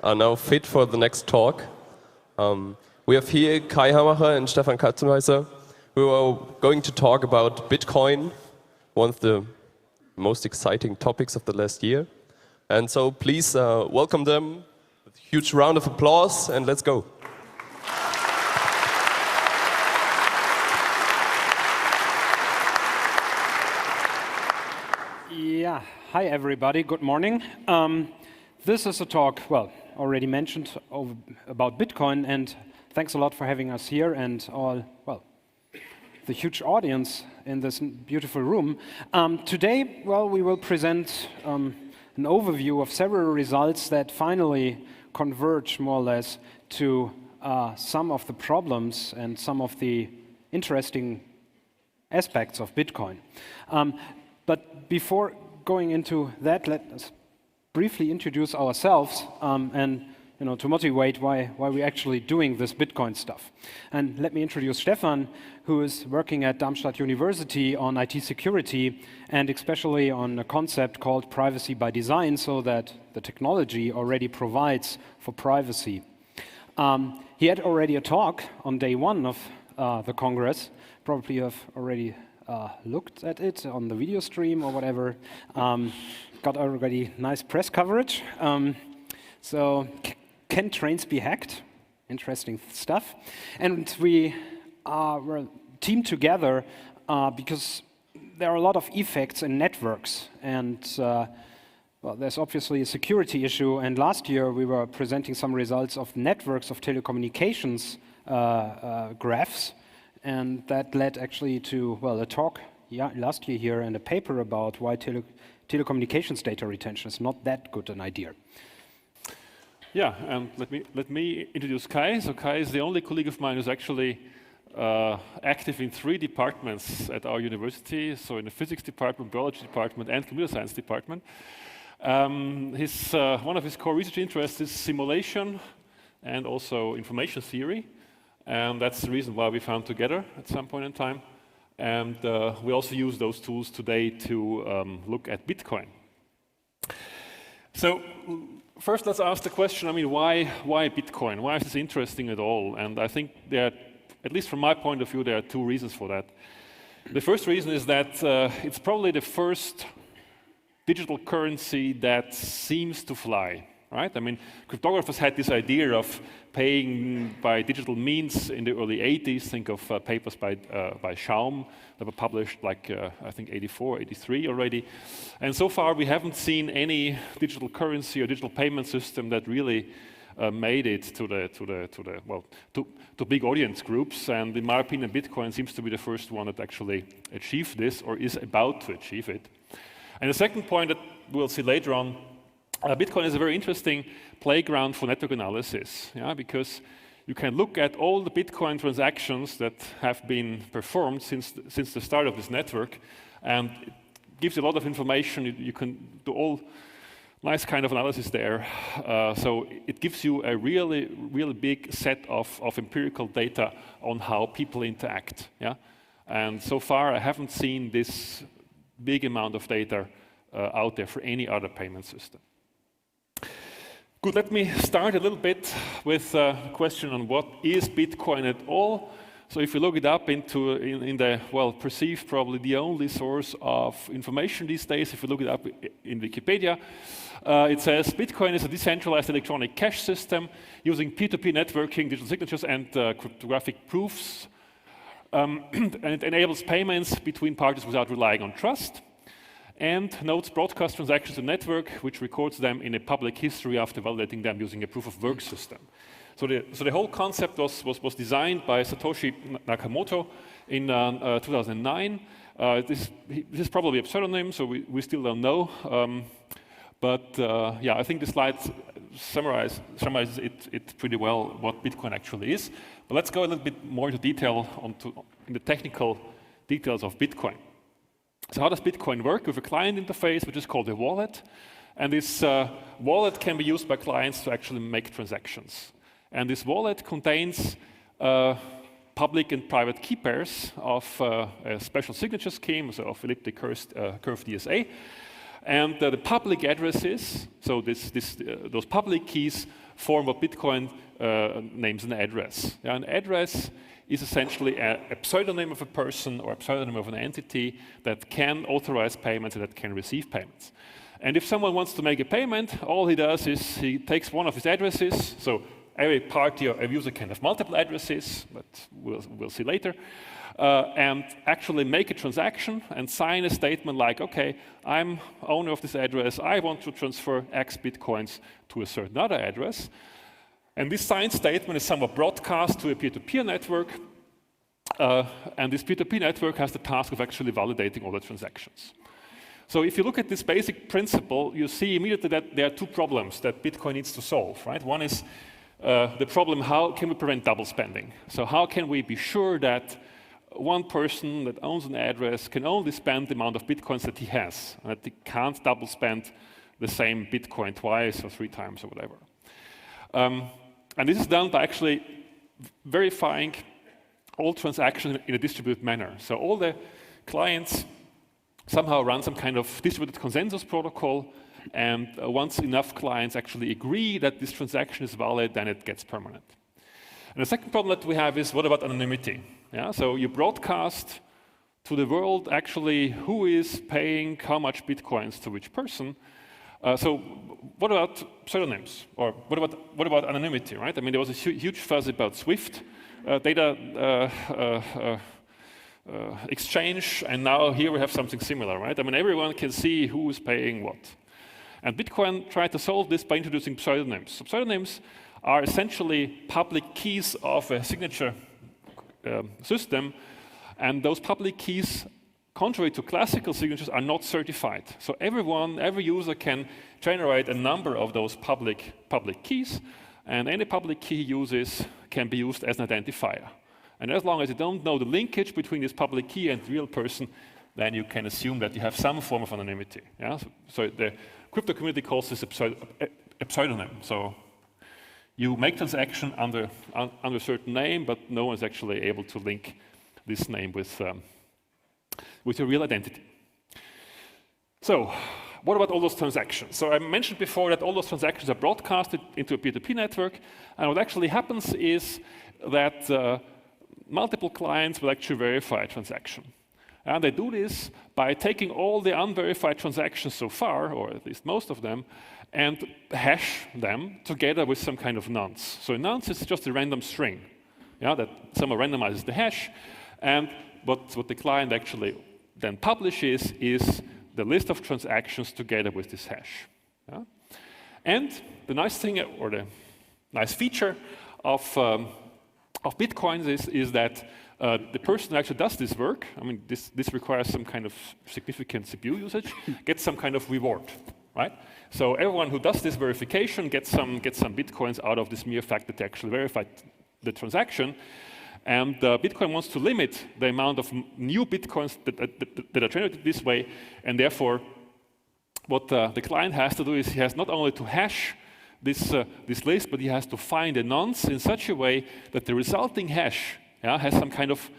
are now fit for the next talk. We have here Kai Hamacher and Stefan Katzenweiser, who are going to talk about Bitcoin, one of the most exciting topics of the last year. And so please welcome them with a huge round of applause, and let's go. Yeah, hi everybody, good morning. This is a talk, well, already mentioned about Bitcoin, and thanks a lot for having us here and all, well, the huge audience in this beautiful room. Today, well, we will present an overview of several results that finally converge more or less to some of the problems and some of the interesting aspects of Bitcoin. But before going into that, let us briefly introduce ourselves and to motivate why we're actually doing this Bitcoin stuff. And let me introduce Stefan, who is working at Darmstadt University on IT security and especially on a concept called privacy by design, so that the technology already provides for privacy. He had already a talk on day one of the Congress. Probably you have already looked at it on the video stream or whatever. Got already nice press coverage. So can trains be hacked? Interesting stuff. And we were teamed together because there are a lot of effects in networks. And well, there's obviously a security issue. And last year we were presenting some results of networks of telecommunications graphs. And that led actually to, well, a talk last year here and a paper about why telecommunications data retention is not that good an idea. Yeah, and let me introduce Kai. So Kai is the only colleague of mine who's actually active in 3 departments at our university. So in the physics department, biology department, and computer science department. One of his core research interests is simulation and also information theory. And that's the reason why we found together at some point in time. And we also use those tools today to look at Bitcoin. So first, let's ask the question, why Bitcoin? Why is this interesting at all? And I think at least from my point of view, there are 2 reasons for that. The first reason is that it's probably the first digital currency that seems to fly. Right? Cryptographers had this idea of paying by digital means in the early 80s. Think of papers by Schaum that were published I think 84, 83 already. And so far we haven't seen any digital currency or digital payment system that really made it to big audience groups. And in my opinion, Bitcoin seems to be the first one that actually achieved this or is about to achieve it. And the second point that we'll see later on, Bitcoin is a very interesting playground for network analysis, because you can look at all the Bitcoin transactions that have been performed since the start of this network, and it gives you a lot of information. You can do all nice kind of analysis there. So it gives you a really big set of empirical data on how people interact. And so far, I haven't seen this big amount of data out there for any other payment system. Good, let me start a little bit with a question on what is Bitcoin at all. So if you look it up in the, perceived probably the only source of information these days, if you look it up in Wikipedia, it says Bitcoin is a decentralized electronic cash system using peer-to-peer networking, digital signatures, and cryptographic proofs. And it enables payments between parties without relying on trust, and notes broadcast transactions to network, which records them in a public history after validating them using a proof-of-work system. So the whole concept was designed by Satoshi Nakamoto in 2009. This is probably a pseudonym, so we still don't know. I think the slide summarizes it pretty well, what Bitcoin actually is. But let's go a little bit more into detail in the technical details of Bitcoin. So how does Bitcoin work? With a client interface, which is called a wallet. And this wallet can be used by clients to actually make transactions. And this wallet contains public and private key pairs of a special signature scheme, so of elliptic curve DSA. And the public addresses, so those public keys form what Bitcoin names an address. Yeah, an address is essentially a pseudonym of a person or a pseudonym of an entity that can authorize payments and that can receive payments. And if someone wants to make a payment, all he does is he takes one of his addresses. So every party or every user can have multiple addresses, but we'll see later. And actually make a transaction and sign a statement like, okay, I'm owner of this address, I want to transfer X Bitcoins to a certain other address. And this signed statement is somewhat broadcast to a peer-to-peer network, and this peer-to-peer network has the task of actually validating all the transactions. So if you look at this basic principle, you see immediately that there are two problems that Bitcoin needs to solve, right? One is the problem, how can we prevent double spending? So how can we be sure that one person that owns an address can only spend the amount of Bitcoins that he has, and that he can't double spend the same Bitcoin twice or 3 times or whatever. And this is done by actually verifying all transactions in a distributed manner. So all the clients somehow run some kind of distributed consensus protocol, and once enough clients actually agree that this transaction is valid, then it gets permanent. And the second problem that we have is, what about anonymity? Yeah, so you broadcast to the world actually who is paying how much Bitcoins to which person. So what about pseudonyms? Or what about anonymity, right? I mean, there was a huge fuss about SWIFT data exchange, and now here we have something similar, right? I mean, everyone can see who is paying what. And Bitcoin tried to solve this by introducing pseudonyms. So pseudonyms are essentially public keys of a signature system, and those public keys, contrary to classical signatures, are not certified. So every user can generate a number of those public keys, and any public key he uses can be used as an identifier. And as long as you don't know the linkage between this public key and the real person, then you can assume that you have some form of anonymity. Yeah? So the crypto community calls this a pseudonym. So you make transaction under a certain name, but no one is actually able to link this name with your real identity. So what about all those transactions? So I mentioned before that all those transactions are broadcasted into a peer-to-peer network, and what actually happens is that multiple clients will actually verify a transaction. And they do this by taking all the unverified transactions so far, or at least most of them, and hash them together with some kind of nonce. So a nonce is just a random string, yeah, that someone randomizes the hash, and what the client actually then publishes is the list of transactions together with this hash. Yeah? And the nice thing, or the nice feature of Bitcoin is that the person who actually does this work, I mean, this requires some kind of significant CPU usage, gets some kind of reward, right? So everyone who does this verification gets some Bitcoins out of this mere fact that they actually verified the transaction. And Bitcoin wants to limit the amount of new Bitcoins that are generated this way, and therefore what the client has to do is he has not only to hash this list, but he has to find a nonce in such a way that the resulting hash has some kind of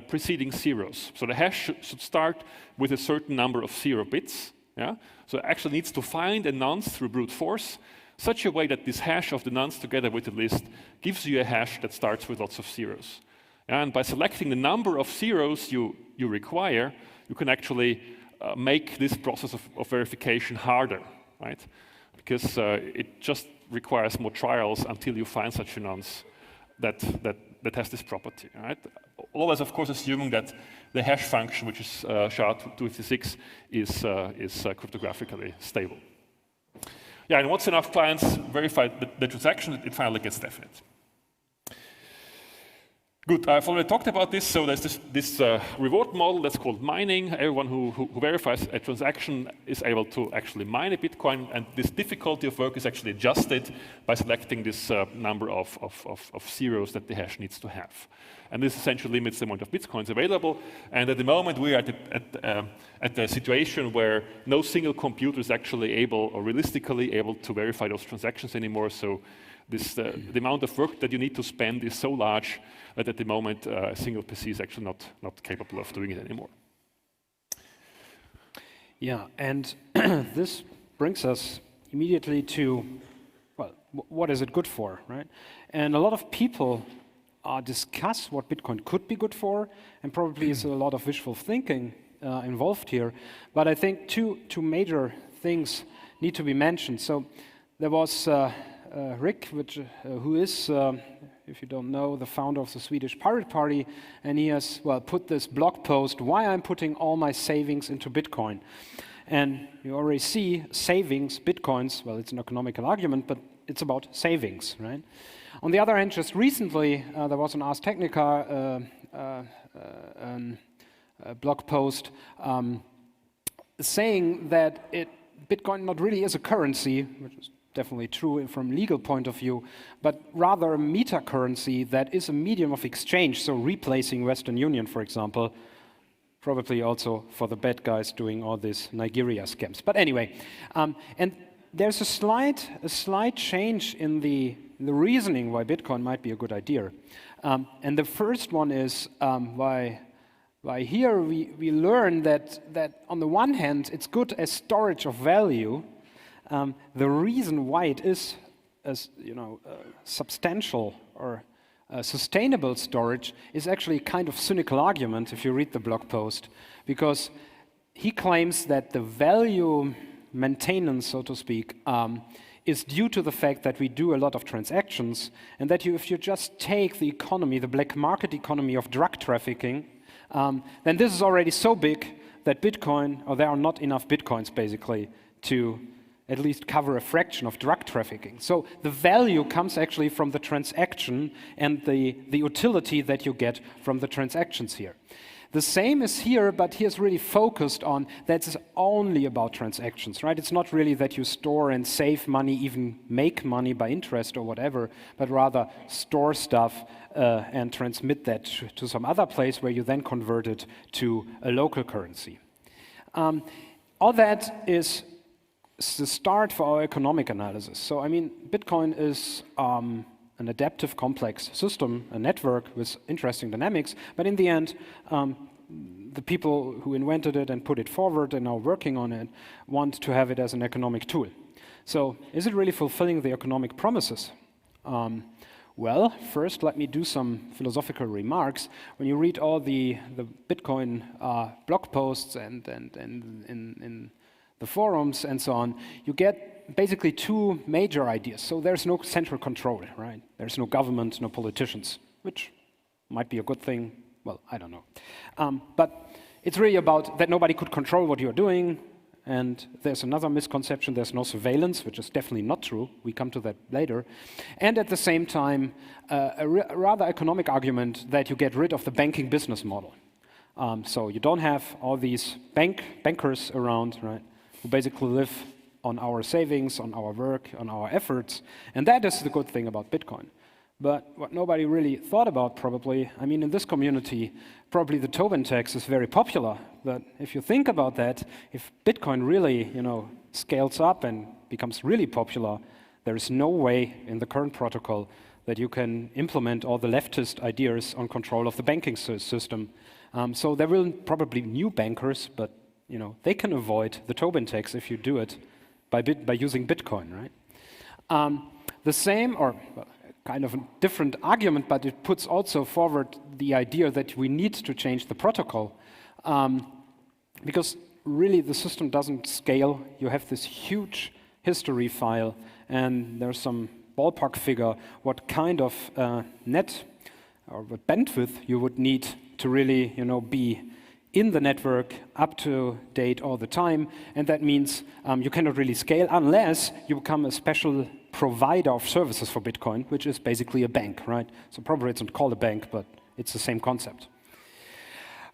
preceding zeros. So the hash should start with a certain number of 0 bits. Yeah? So it actually needs to find a nonce through brute force, such a way that this hash of the nonce together with the list gives you a hash that starts with lots of zeros. And by selecting the number of zeros you require, you can actually make this process of verification harder, right? Because it just requires more trials until you find such a nonce that has this property, right? Always, of course, assuming that the hash function, which is SHA-256, is cryptographically stable. Yeah, and once enough clients verify the transaction, it finally gets definite. Good, I've already talked about this. So there's this reward model that's called mining. Everyone who verifies a transaction is able to actually mine a Bitcoin, and this difficulty of work is actually adjusted by selecting this number of zeros that the hash needs to have. And this essentially limits the amount of Bitcoins available. And at the moment, we are at the situation where no single computer is actually able or realistically able to verify those transactions anymore. So the amount of work that you need to spend is so large that at the moment a single PC is actually not capable of doing it anymore. Yeah, and this brings us immediately to, well, what is it good for, right? And a lot of people discuss what Bitcoin could be good for, and probably is a lot of wishful thinking involved here. But I think two major things need to be mentioned. So there was Rick, who is, if you don't know, the founder of the Swedish Pirate Party, and he has, well, put this blog post, why I'm putting all my savings into Bitcoin. And you already see savings, Bitcoins, well, it's an economical argument, but it's about savings, right? On the other hand, just recently, there was an Ars Technica blog post saying that Bitcoin not really is a currency, which is definitely true from a legal point of view, but rather a meta-currency that is a medium of exchange, so replacing Western Union, for example, probably also for the bad guys doing all these Nigeria scams. But anyway, and there's a slight change in the reasoning why Bitcoin might be a good idea. And the first one is why here we learn that on the one hand, it's good as storage of value. The reason why it is as substantial or sustainable storage is actually a kind of cynical argument if you read the blog post, because he claims that the value maintenance, so to speak, is due to the fact that we do a lot of transactions, and that if you just take the economy, the black market economy of drug trafficking, then this is already so big that Bitcoin, or there are not enough Bitcoins basically to at least cover a fraction of drug trafficking. So the value comes actually from the transaction and the utility that you get from the transactions here. The same is here, but here's really focused on that's only about transactions, right? It's not really that you store and save money, even make money by interest or whatever, but rather store stuff and transmit that to some other place where you then convert it to a local currency. All that is the start for our economic analysis. So, I mean, Bitcoin is an adaptive, complex system, a network with interesting dynamics, but in the end, the people who invented it and put it forward and are working on it want to have it as an economic tool. So, is it really fulfilling the economic promises? Well, first, let me do some philosophical remarks. When you read all the Bitcoin blog posts and in the forums and so on, you get basically two major ideas. So there's no central control, right? There's no government, no politicians, which might be a good thing. Well, I don't know. But it's really about that nobody could control what you're doing. And there's another misconception, there's no surveillance, which is definitely not true. We come to that later. And at the same time, a rather economic argument that you get rid of the banking business model. So you don't have all these bankers around, right? Who basically live on our savings, on our work, on our efforts. And that is the good thing about Bitcoin. But what nobody really thought about probably, I mean, in this community, probably the Tobin tax is very popular. But if you think about that, if Bitcoin really, scales up and becomes really popular, there is no way in the current protocol that you can implement all the leftist ideas on control of the banking system. So there will probably be new bankers, but they can avoid the Tobin tax if you do it by using Bitcoin, right? The same, or kind of a different argument, but it puts also forward the idea that we need to change the protocol because really the system doesn't scale. You have this huge history file, and there's some ballpark figure what kind of net or what bandwidth you would need to really, be in the network, up to date all the time, and that means you cannot really scale unless you become a special provider of services for Bitcoin, which is basically a bank, right? So probably it's not called a bank, but it's the same concept.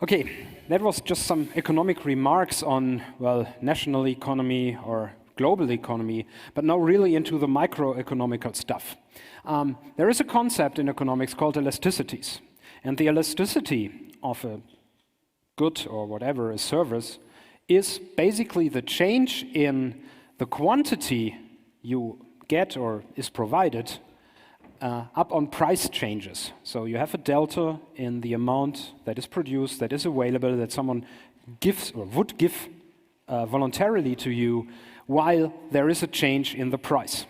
Okay, that was just some economic remarks on, well, national economy or global economy, but now really into the microeconomical stuff. There is a concept in economics called elasticities, and the elasticity of a good or whatever, a service, is basically the change in the quantity you get or is provided up on price changes. So you have a delta in the amount that is produced, that is available, that someone gives or would give voluntarily to you while there is a change in the price.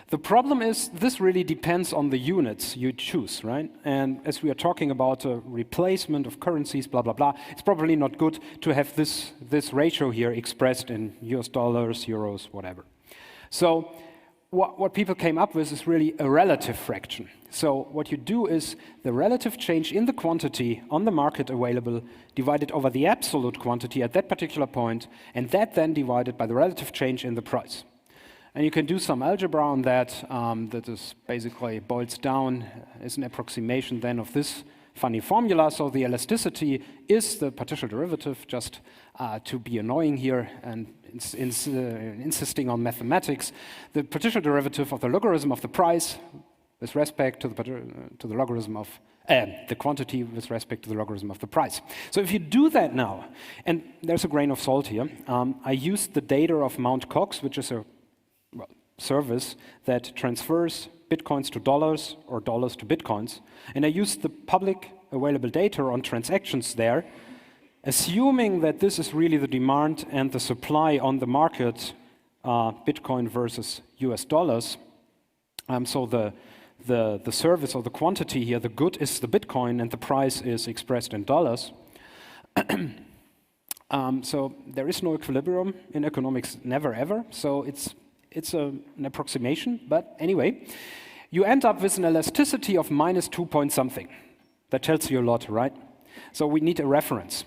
The problem is this really depends on the units you choose, right? And as we are talking about a replacement of currencies, blah, blah, blah, it's probably not good to have this ratio here expressed in US dollars, euros, whatever. So what people came up with is really a relative fraction. So what you do is the relative change in the quantity on the market available divided over the absolute quantity at that particular point, and that then divided by the relative change in the price. And you can do some algebra on that. That is basically boils down as an approximation then of this funny formula. So the elasticity is the partial derivative, just to be annoying here and insisting on mathematics. The partial derivative of the logarithm of the price with respect to the logarithm of the quantity with respect to the logarithm of the price. So if you do that now, and there's a grain of salt here, I used the data of Mt. Gox, which is a service that transfers bitcoins to dollars or dollars to bitcoins. And I used the public available data on transactions there, assuming that this is really the demand and the supply on the market, Bitcoin versus US dollars. So the service or the quantity here, the good is the Bitcoin and the price is expressed in dollars. So there is no equilibrium in economics, never ever. So it's an approximation, but anyway, you end up with an elasticity of minus 2 point something. That tells you a lot, right? So we need a reference.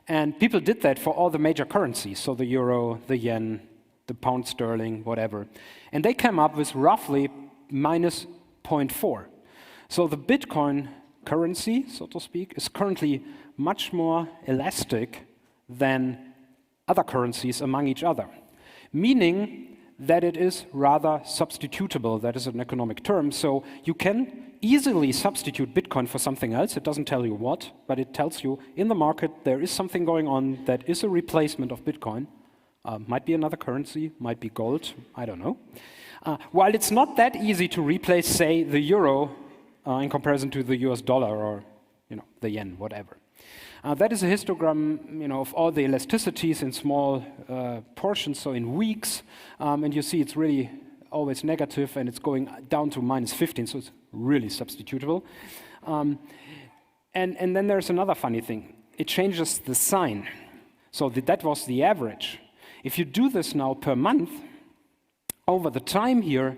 And people did that for all the major currencies, so the euro, the yen, the pound sterling, whatever. And they came up with roughly minus 0.4. So the Bitcoin currency, so to speak, is currently much more elastic than other currencies among each other, meaning that it is rather substitutable. That is an economic term. So you can easily substitute Bitcoin for something else. It doesn't tell you what, but it tells you in the market there is something going on that is a replacement of Bitcoin. Might be another currency, might be gold, I don't know. While it's not that easy to replace, say, the euro in comparison to the US dollar or the yen, whatever. That is a histogram of all the elasticities in small portions, so in weeks. And you see it's really always negative, and it's going down to minus 15, so it's really substitutable. And then there's another funny thing. It changes the sign. So that was the average. If you do this now per month, over the time here,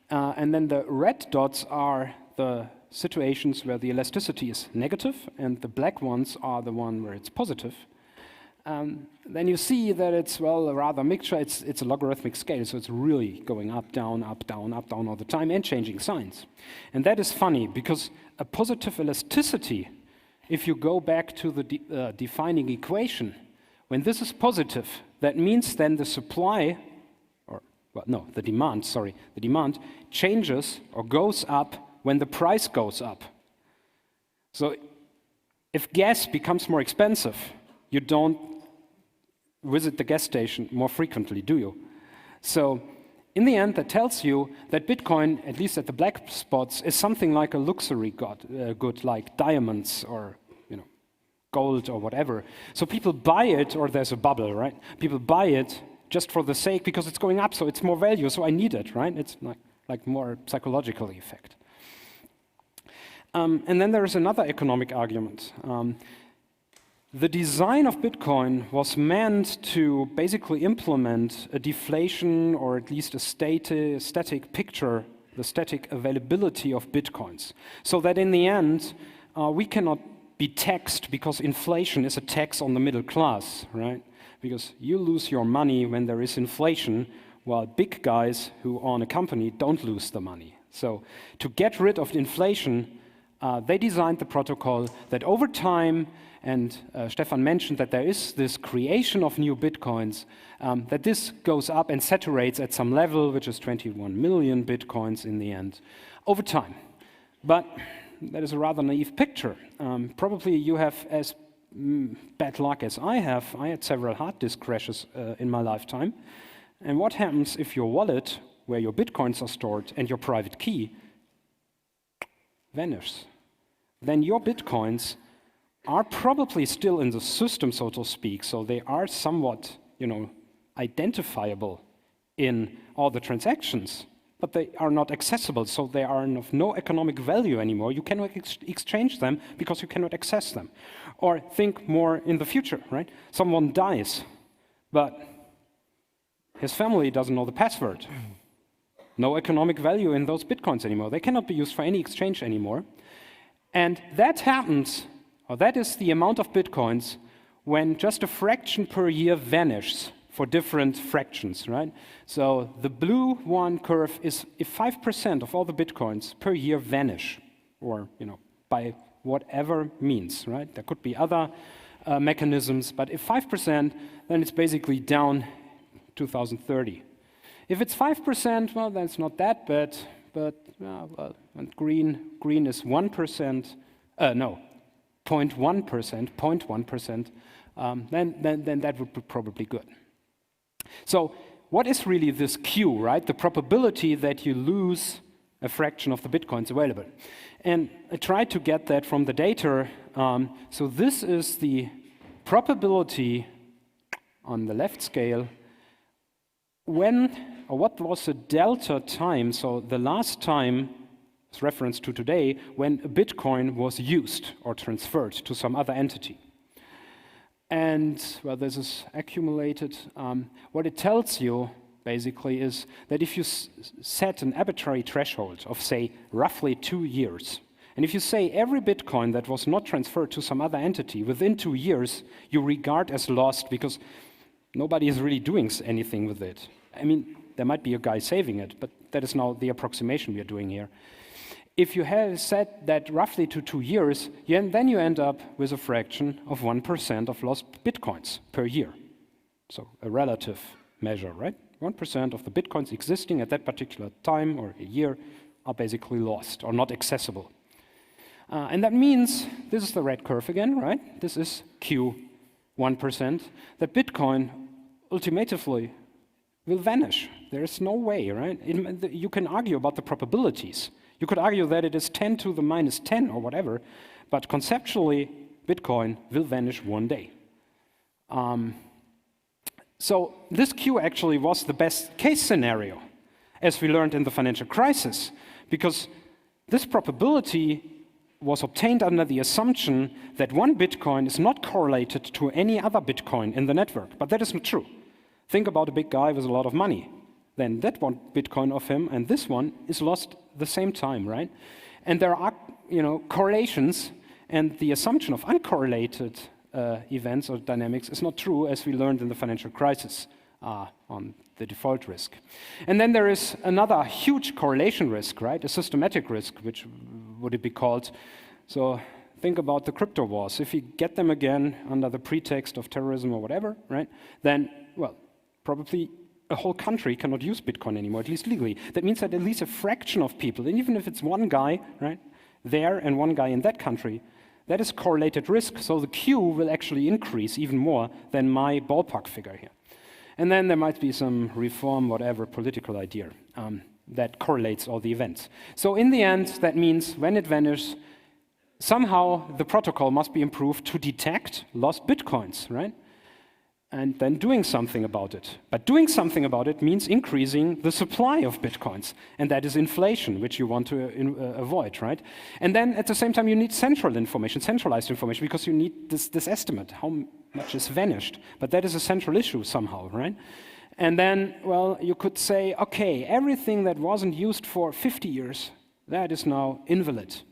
and then the red dots are the situations where the elasticity is negative, and the black ones are the one where it's positive, then you see that it's, well, a rather mixture. It's a logarithmic scale, so it's really going up, down, up, down, up, down all the time, and changing signs. And that is funny, because a positive elasticity, if you go back to the defining equation, when this is positive, that means then the supply, the demand changes or goes up when the price goes up. So if gas becomes more expensive, you don't visit the gas station more frequently, do you? So in the end, that tells you that Bitcoin, at least at the black spots, is something like a luxury good like diamonds or gold or whatever. So people buy it, or there's a bubble, right? People buy it just for the sake, because it's going up, so it's more value, so I need it, right? It's like more psychological effect. And then there is another economic argument. The design of Bitcoin was meant to basically implement a deflation, or at least a static picture, the static availability of Bitcoins, so that in the end, we cannot be taxed, because inflation is a tax on the middle class, right? Because you lose your money when there is inflation, while big guys who own a company don't lose the money. So to get rid of inflation, they designed the protocol that over time, and Stefan mentioned that there is this creation of new Bitcoins, that this goes up and saturates at some level, which is 21 million Bitcoins in the end, over time. But that is a rather naive picture. Probably you have as bad luck as I have. I had several hard disk crashes in my lifetime. And what happens if your wallet, where your Bitcoins are stored, and your private key vanishes? Then your Bitcoins are probably still in the system, so to speak, so they are somewhat, identifiable in all the transactions, but they are not accessible, so they are of no economic value anymore. You cannot exchange them because you cannot access them. Or think more in the future, right? Someone dies, but his family doesn't know the password. No economic value in those bitcoins anymore. They cannot be used for any exchange anymore. And that happens, or that is the amount of bitcoins when just a fraction per year vanishes for different fractions, right? So the blue one curve is if 5% of all the bitcoins per year vanish, or by whatever means, right? There could be other mechanisms, but if 5%, then it's basically down 2030. If it's 5%, well, then it's not that bad, but and green is 1%, no, 0.1%, then that would be probably good. So what is really this Q, right? The probability that you lose a fraction of the bitcoins available. And I tried to get that from the data. So this is the probability on the left scale what was the delta time, so the last time, it's reference to today, when a bitcoin was used or transferred to some other entity. And, well, this is accumulated. What it tells you, basically, is that if you set an arbitrary threshold of, say, roughly 2 years, and if you say every bitcoin that was not transferred to some other entity within 2 years, you regard as lost because nobody is really doing anything with it. I mean, there might be a guy saving it, but that is now the approximation we are doing here. If you have set that roughly to 2 years, then you end up with a fraction of 1% of lost bitcoins per year. So a relative measure, right? 1% of the bitcoins existing at that particular time or a year are basically lost or not accessible. And that means, this is the red curve again, right? This is Q, 1%, that Bitcoin ultimately will vanish. There is no way, right? You can argue about the probabilities. You could argue that it is 10 to the minus 10 or whatever, but conceptually, Bitcoin will vanish one day. So this Q actually was the best case scenario, as we learned in the financial crisis, because this probability was obtained under the assumption that one Bitcoin is not correlated to any other Bitcoin in the network, but that is not true. Think about a big guy with a lot of money. Then that one Bitcoin of him and this one is lost the same time, right? And there are, correlations, and the assumption of uncorrelated events or dynamics is not true, as we learned in the financial crisis on the default risk. And then there is another huge correlation risk, right? A systematic risk, which would it be called? So think about the crypto wars. If you get them again under the pretext of terrorism or whatever, right? Then, well, probably a whole country cannot use Bitcoin anymore, at least legally. That means that at least a fraction of people, and even if it's one guy, right, there and one guy in that country, that is correlated risk. So the Q will actually increase even more than my ballpark figure here. And then there might be some reform, whatever, political idea that correlates all the events. So in the end, that means when it vanishes, somehow the protocol must be improved to detect lost Bitcoins, right? And then doing something about it. But doing something about it means increasing the supply of Bitcoins. And that is inflation, which you want to avoid, right? And then at the same time, you need centralized information, because you need this estimate, how much is vanished. But that is a central issue somehow, right? And then, well, you could say, okay, everything that wasn't used for 50 years, that is now invalid.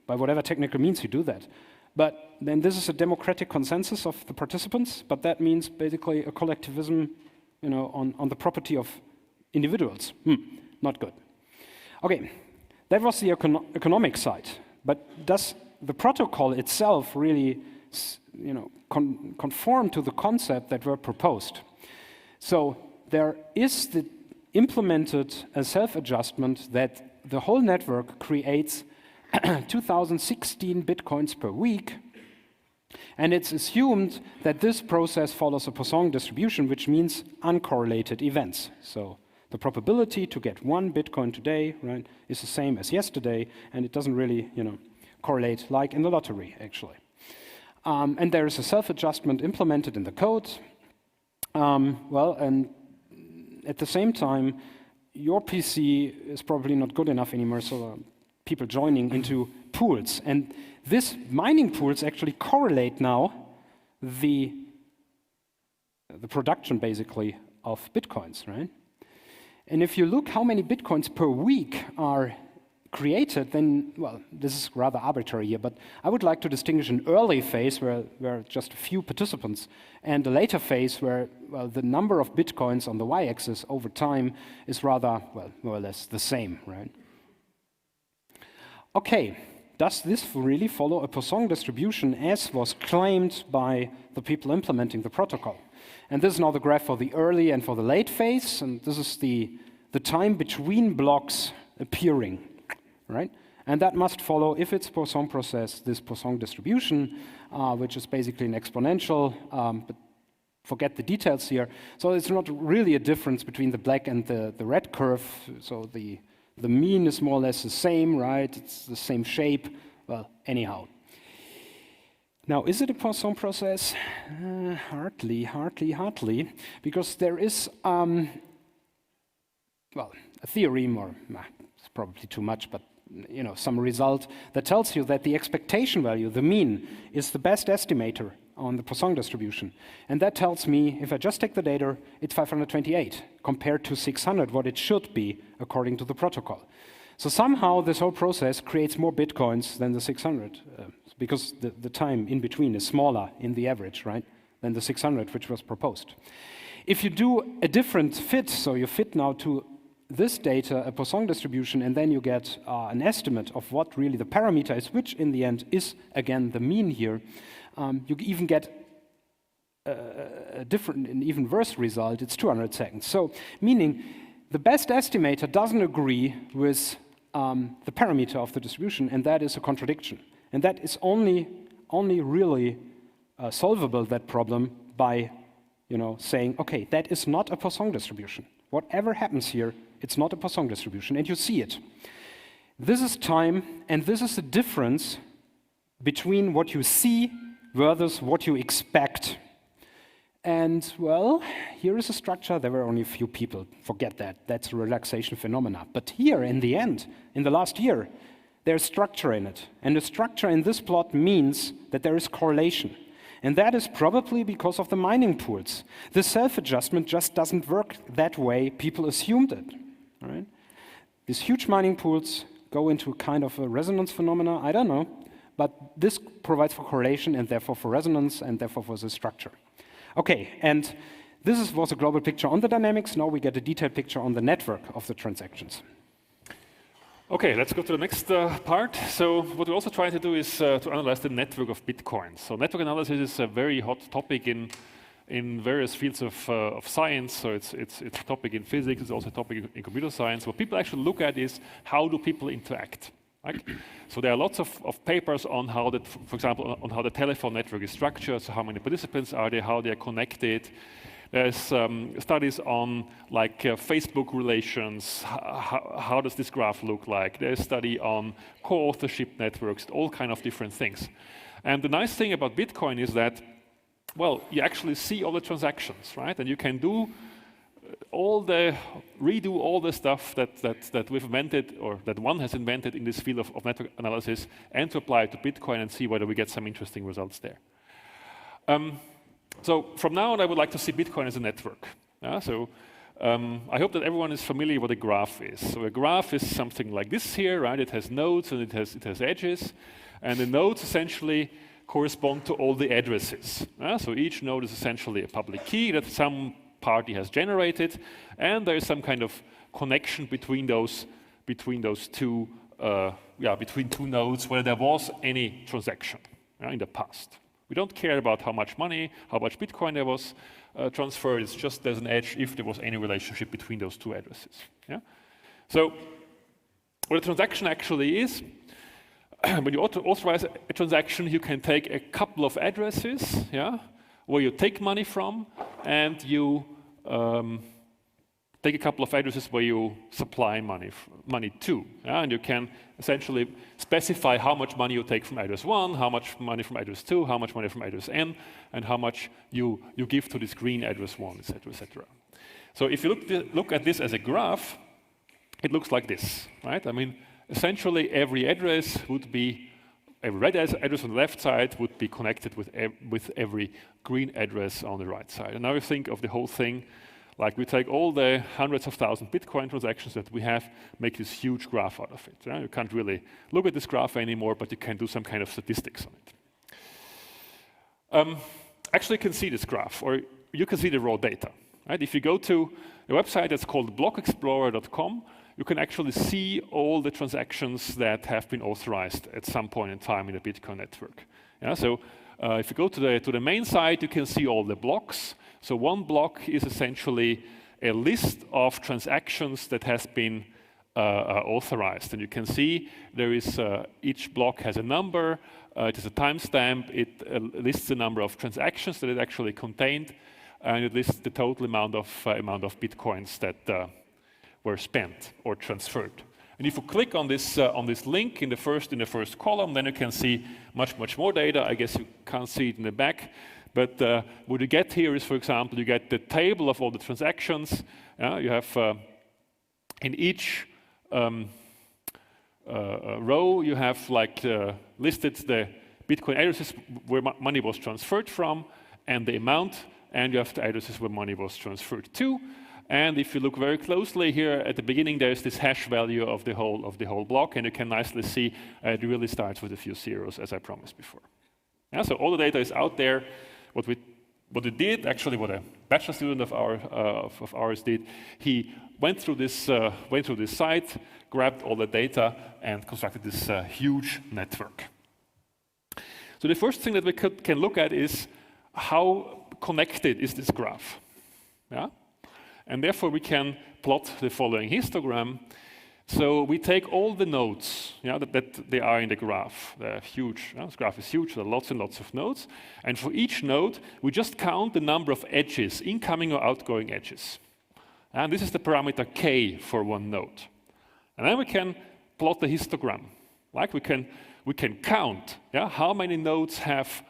By whatever technical means you do that. But then this is a democratic consensus of the participants, but that means basically a collectivism, on the property of individuals. Not good. Okay, that was the economic side. But does the protocol itself really, conform to the concept that were proposed? So there is implemented a self-adjustment that the whole network creates 2016 Bitcoins per week, and it's assumed that this process follows a Poisson distribution, which means uncorrelated events. So the probability to get one Bitcoin today, right, is the same as yesterday, and it doesn't really, correlate like in the lottery, actually. And there is a self-adjustment implemented in the code. And at the same time, your PC is probably not good enough anymore, so people joining into pools. And these mining pools actually correlate now the production, basically, of Bitcoins, right? And if you look how many Bitcoins per week are created, then, well, this is rather arbitrary here, but I would like to distinguish an early phase where just a few participants and a later phase where, well, the number of Bitcoins on the y-axis over time is rather, well, more or less the same, right? Okay, does this really follow a Poisson distribution as was claimed by the people implementing the protocol? And this is now the graph for the early and for the late phase, and this is the time between blocks appearing. Right? And that must follow, if it's Poisson process, this Poisson distribution, which is basically an exponential, but forget the details here. So it's not really a difference between the black and the red curve. So the mean is more or less the same, right? It's the same shape. Well, anyhow. Now, is it a Poisson process? Hardly, because there is, well, a theorem, or it's probably too much, but you know, some result that tells you that the expectation value, the mean, is the best estimator on the Poisson distribution. And that tells me, if I just take the data, it's 528 compared to 600, what it should be according to the protocol. So somehow this whole process creates more Bitcoins than the 600, because the time in between is smaller in the average, right, than the 600 which was proposed. If you do a different fit, so you fit now to this data, a Poisson distribution, and then you get an estimate of what really the parameter is, which in the end is, again, the mean here, you even get an even worse result. It's 200 seconds. So, meaning the best estimator doesn't agree with the parameter of the distribution, and that is a contradiction. And that is only really solvable, that problem, by saying, okay, that is not a Poisson distribution. Whatever happens here, it's not a Poisson distribution, and you see it. This is time, and this is the difference between what you see versus what you expect. And, well, here is a structure. There were only a few people. Forget that. That's a relaxation phenomena. But here, in the end, in the last year, there's structure in it. And the structure in this plot means that there is correlation. And that is probably because of the mining pools. The self-adjustment just doesn't work that way people assumed it. Right? These huge mining pools go into a kind of a resonance phenomena, I don't know, but this provides for correlation and therefore for resonance and therefore for the structure. Okay, and this was a global picture on the dynamics. Now we get a detailed picture on the network of the transactions. Okay, let's go to the next part. So what we also try to do is to analyze the network of Bitcoin. So network analysis is a very hot topic in various fields of science. So it's a topic in physics, it's also a topic in computer science. What people actually look at is how do people interact. Right? So there are lots of papers on how that, for example, on how the telephone network is structured, so how many participants are there, how they are connected. There's studies on like Facebook relations, how does this graph look like. There's a study on co-authorship networks, all kind of different things. And the nice thing about Bitcoin is that, well, you actually see all the transactions, right? And you can do redo all the stuff that we've invented, or that one has invented in this field of network analysis, and to apply it to Bitcoin and see whether we get some interesting results there. So from now on, I would like to see Bitcoin as a network. So I hope that everyone is familiar with what a graph is. So a graph is something like this here, right? It has nodes and it has edges, and the nodes essentially correspond to all the addresses. So each node is essentially a public key that some party has generated, and there is some kind of connection between those two between two nodes where there was any transaction in the past. We don't care about how much money, how much Bitcoin there was transferred. It's just there's an edge if there was any relationship between those two addresses. Yeah? So what a transaction actually is, when you authorize a transaction, you can take a couple of addresses, where you take money from, and you take a couple of addresses where you supply money to, and you can essentially specify how much money you take from address 1, how much money from address 2, how much money from address n, and how much you give to this green address 1, etc., etc. So if you look at this as a graph, it looks like this, right? I mean, essentially every address would be, every red address on the left side would be connected with every green address on the right side. And now you think of the whole thing, like we take all the hundreds of thousands Bitcoin transactions that we have, make this huge graph out of it. You can't really look at this graph anymore, but you can do some kind of statistics on it. Actually, you can see this graph, or you can see the raw data. Right? If you go to a website that's called blockexplorer.com, you can actually see all the transactions that have been authorized at some point in time in the Bitcoin network. So if you go to the main site, you can see all the blocks. So one block is essentially a list of transactions that has been authorized. And you can see there is, each block has a number, it is a timestamp, it lists the number of transactions that it actually contained, and it lists the total amount of Bitcoins that were spent or transferred. And if you click on this link in the first column, then you can see much more data. I guess you can't see it in the back. But what you get here is, for example, you get the table of all the transactions. You have in each row, you have like listed the Bitcoin addresses where money was transferred from and the amount, and you have the addresses where money was transferred to. And if you look very closely here at the beginning, there's this hash value of the whole block, and you can nicely see it really starts with a few zeros, as I promised before. So all the data is out there. What we did, actually, what a bachelor student of ours did, he went through this site, grabbed all the data, and constructed this huge network. So the first thing that we can look at is how connected is this graph. And therefore, we can plot the following histogram. So we take all the nodes that they are in the graph. They're huge. This graph is huge. There are lots and lots of nodes. And for each node, we just count the number of edges, incoming or outgoing edges. And this is the parameter k for one node. And then we can plot the histogram. Like we can count how many nodes have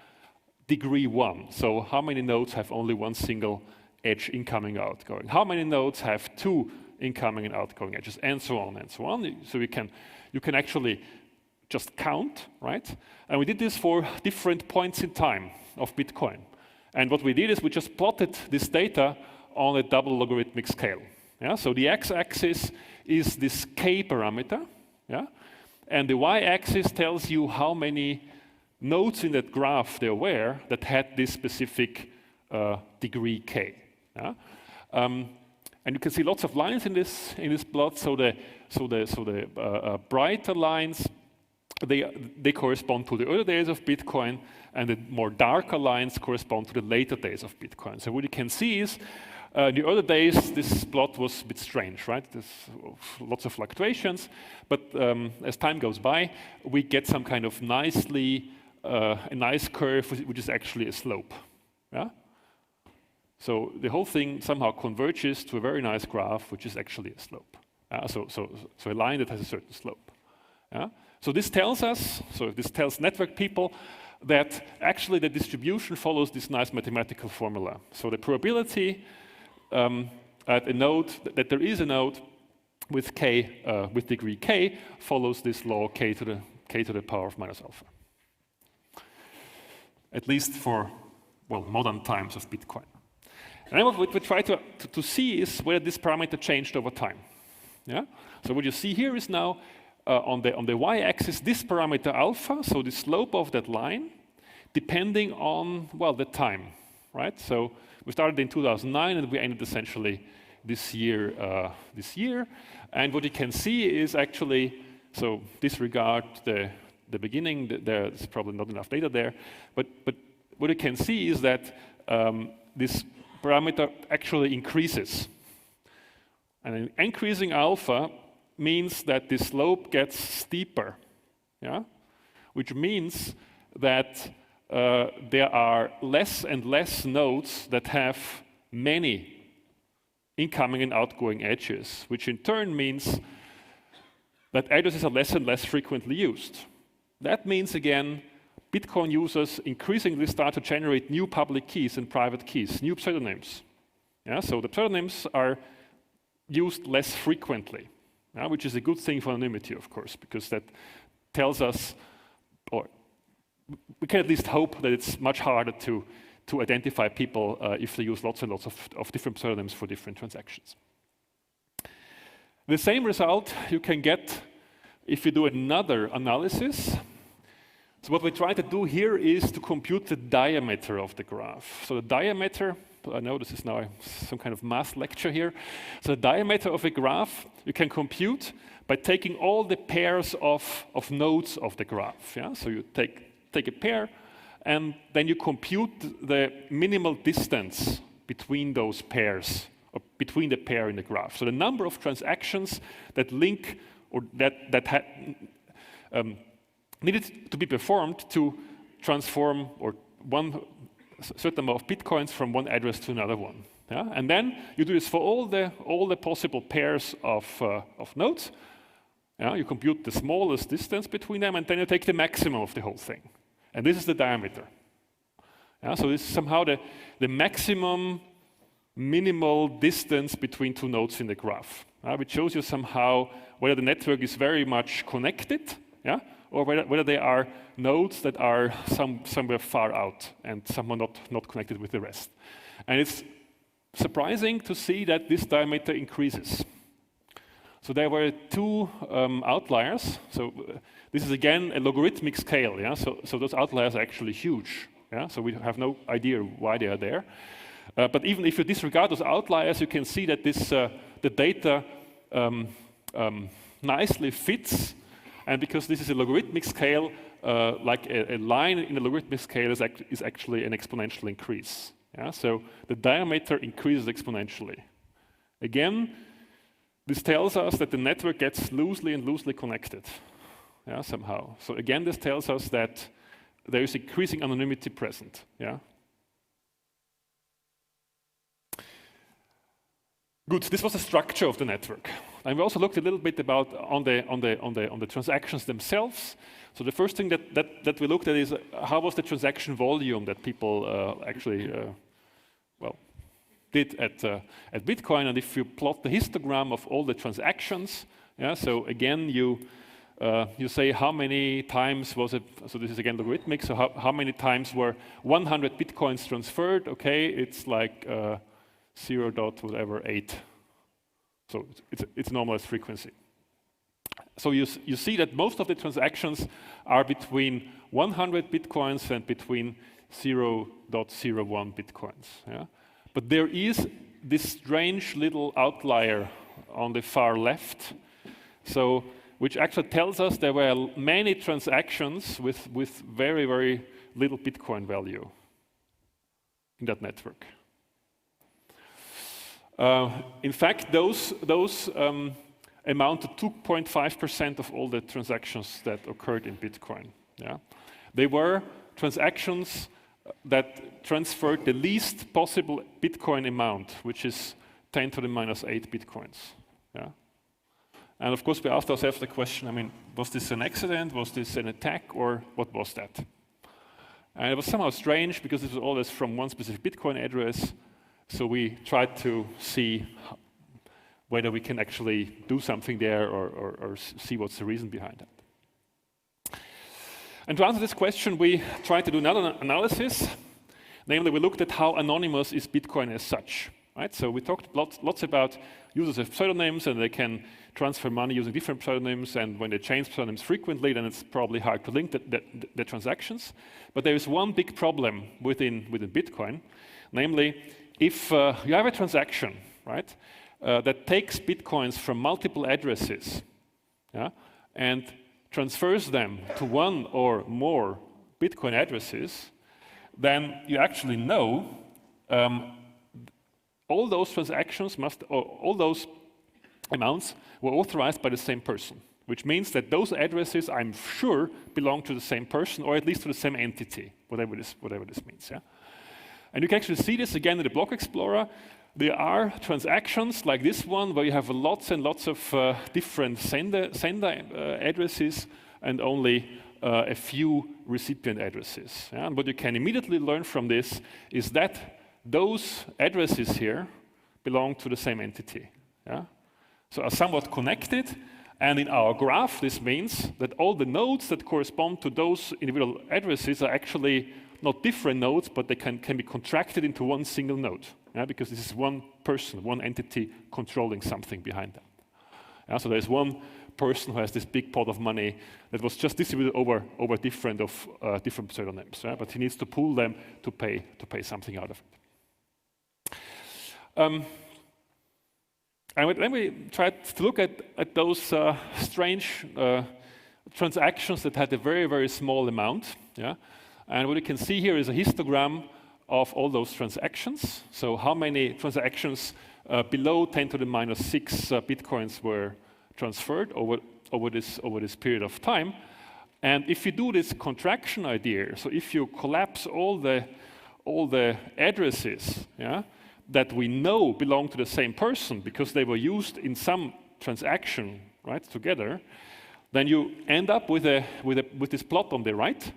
degree 1. So how many nodes have only one single edge incoming or outgoing? How many nodes have 2 incoming and outgoing edges, and so on and so on. So you can actually just count, right? And we did this for different points in time of Bitcoin. And what we did is we just plotted this data on a double logarithmic scale. So the x-axis is this k parameter, and the y-axis tells you how many nodes in that graph there were that had this specific degree k. And you can see lots of lines in this plot. So the brighter lines, they correspond to the early days of Bitcoin, and the more darker lines correspond to the later days of Bitcoin. So what you can see is, in the early days, this plot was a bit strange, right? There's lots of fluctuations, but as time goes by, we get some kind of a nice curve, which is actually a slope. So the whole thing somehow converges to a very nice graph, which is actually a slope. So a line that has a certain slope. So this tells us, this tells network people that actually the distribution follows this nice mathematical formula. So the probability at a node, that there is a node with k, with degree k, follows this law k to the power of minus alpha. At least for, modern times of Bitcoin. And then what we try to see is whether this parameter changed over time. So what you see here is now on the y-axis, this parameter alpha, so the slope of that line, depending on, the time, right? So we started in 2009 and we ended essentially this year. And what you can see is actually, so disregard the beginning, there's probably not enough data there, but what you can see is that this parameter actually increases. And an increasing alpha means that the slope gets steeper, which means that there are less and less nodes that have many incoming and outgoing edges, which in turn means that addresses are less and less frequently used. That means, again, Bitcoin users increasingly start to generate new public keys and private keys, new pseudonyms. Yeah, so the pseudonyms are used less frequently, which is a good thing for anonymity, of course, because that tells us, or we can at least hope that it's much harder to identify people if they use lots and lots of different pseudonyms for different transactions. The same result you can get if you do another analysis. So what we try to do here is to compute the diameter of the graph. So the diameter, I know this is now some kind of math lecture here. So the diameter of a graph you can compute by taking all the pairs of nodes of the graph. Yeah? So you take a pair, and then you compute the minimal distance between those pairs, or between the pair in the graph. So the number of transactions that link, or that needed to be performed to transform or one certain amount of bitcoins from one address to another one. Yeah? And then you do this for all the possible pairs of nodes. Yeah? You compute the smallest distance between them, and then you take the maximum of the whole thing. And this is the diameter. Yeah? So this is somehow the maximum minimal distance between two nodes in the graph, which shows you somehow whether the network is very much connected, yeah? Or whether they are nodes that are somewhere far out and somehow not connected with the rest. And it's surprising to see that this diameter increases. So there were two outliers. So this is again a logarithmic scale. Yeah? So those outliers are actually huge. Yeah? So we have no idea why they are there. But even if you disregard those outliers, you can see that the data nicely fits. And because this is a logarithmic scale, like a line in a logarithmic scale is actually an exponential increase. Yeah? So the diameter increases exponentially. Again, this tells us that the network gets loosely and loosely connected, yeah, somehow. So again, this tells us that there is increasing anonymity present. Yeah? Good. This was the structure of the network. And we also looked a little bit about on the transactions themselves. So the first thing that we looked at is how was the transaction volume that people actually did at Bitcoin. And if you plot the histogram of all the transactions, yeah, so again you say how many times was it. So this is again logarithmic. So how many times were 100 Bitcoins transferred? Okay, it's like 0.8. So it's normalized frequency. So you see that most of the transactions are between 100 Bitcoins and between 0.01 Bitcoins. Yeah? But there is this strange little outlier on the far left, so which actually tells us there were many transactions with very, very little Bitcoin value in that network. In fact, those amount to 2.5% of all the transactions that occurred in Bitcoin. Yeah? They were transactions that transferred the least possible Bitcoin amount, which is 10 to the minus 8 Bitcoins. Yeah? And of course, we asked ourselves the question, I mean, was this an accident? Was this an attack? Or what was that? And it was somehow strange because it was always from one specific Bitcoin address. So we tried to see whether we can actually do something there or see what's the reason behind that. And to answer this question, we tried to do another analysis. Namely, we looked at how anonymous is Bitcoin as such. Right? So we talked lots about users of pseudonyms, and they can transfer money using different pseudonyms, and when they change pseudonyms frequently, then it's probably hard to link the transactions. But there is one big problem within Bitcoin, namely, if you have a transaction, right, that takes Bitcoins from multiple addresses, yeah, and transfers them to one or more Bitcoin addresses, then you actually know all those transactions all those amounts were authorized by the same person, which means that those addresses, I'm sure, belong to the same person, or at least to the same entity, whatever this means. Yeah? And you can actually see this again in the Block Explorer. There are transactions like this one where you have lots and lots of different sender addresses and only a few recipient addresses. Yeah? And what you can immediately learn from this is that those addresses here belong to the same entity. Yeah? So are somewhat connected, and in our graph this means that all the nodes that correspond to those individual addresses are actually not different nodes, but they can be contracted into one single node. Yeah? Because this is one person, one entity controlling something behind that. Yeah? So there's one person who has this big pot of money that was just distributed over different pseudonyms, yeah? But he needs to pool them to pay something out of it. And then we tried to look at those strange transactions that had a very, very small amount. Yeah? And what you can see here is a histogram of all those transactions. So how many transactions below 10 to the minus 6 bitcoins were transferred over this period of time. And if you do this contraction idea, so if you collapse all the addresses, yeah, that we know belong to the same person because they were used in some transaction, right, together, then you end up with this plot on the right.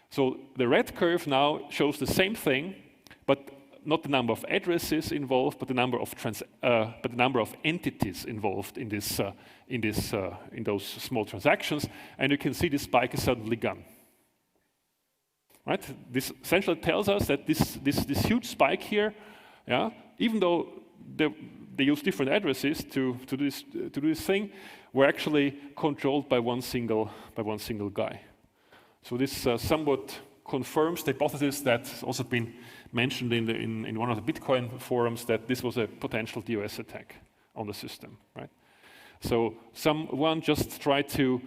So the red curve now shows the same thing, but not the number of addresses involved, but the number of entities involved in those small transactions, and you can see this spike is suddenly gone. Right? This essentially tells us that this huge spike here, yeah, even though they use different addresses to do this thing, were actually controlled by one single guy. So this somewhat confirms the hypothesis that's also been mentioned in one of the Bitcoin forums, that this was a potential DOS attack on the system, right? So someone just tried to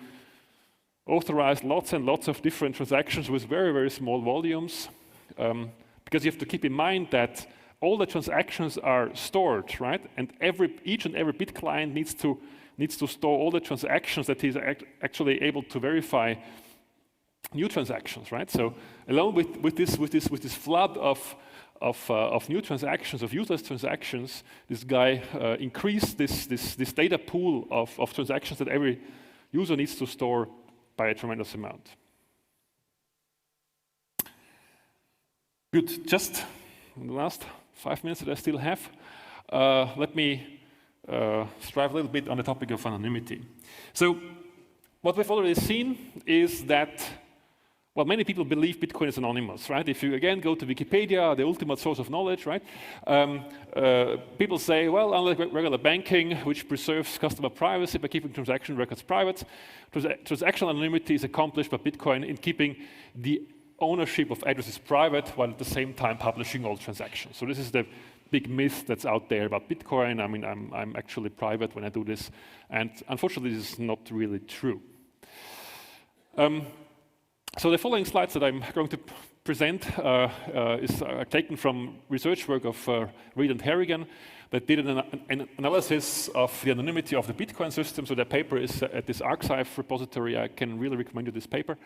authorize lots and lots of different transactions with very, very small volumes, because you have to keep in mind that all the transactions are stored, right? And each and every bit client needs to store all the transactions that he's actually able to verify new transactions, right? So along with this flood of new transactions, of useless transactions, this guy increased this data pool of transactions that every user needs to store by a tremendous amount. Good. Just in the last 5 minutes that I still have, let me strive a little bit on the topic of anonymity. So what we've already seen is that, well, many people believe Bitcoin is anonymous, right? If you, again, go to Wikipedia, the ultimate source of knowledge, right? People say, well, unlike regular banking, which preserves customer privacy by keeping transaction records private, transactional anonymity is accomplished by Bitcoin in keeping the ownership of addresses private, while at the same time publishing all transactions. So this is the big myth that's out there about Bitcoin. I mean, I'm actually private when I do this, and unfortunately, this is not really true. So the following slides that I'm going to present are taken from research work of Reed and Harrigan that did an analysis of the anonymity of the Bitcoin system. So their paper is at this arXiv repository. I can really recommend you this paper.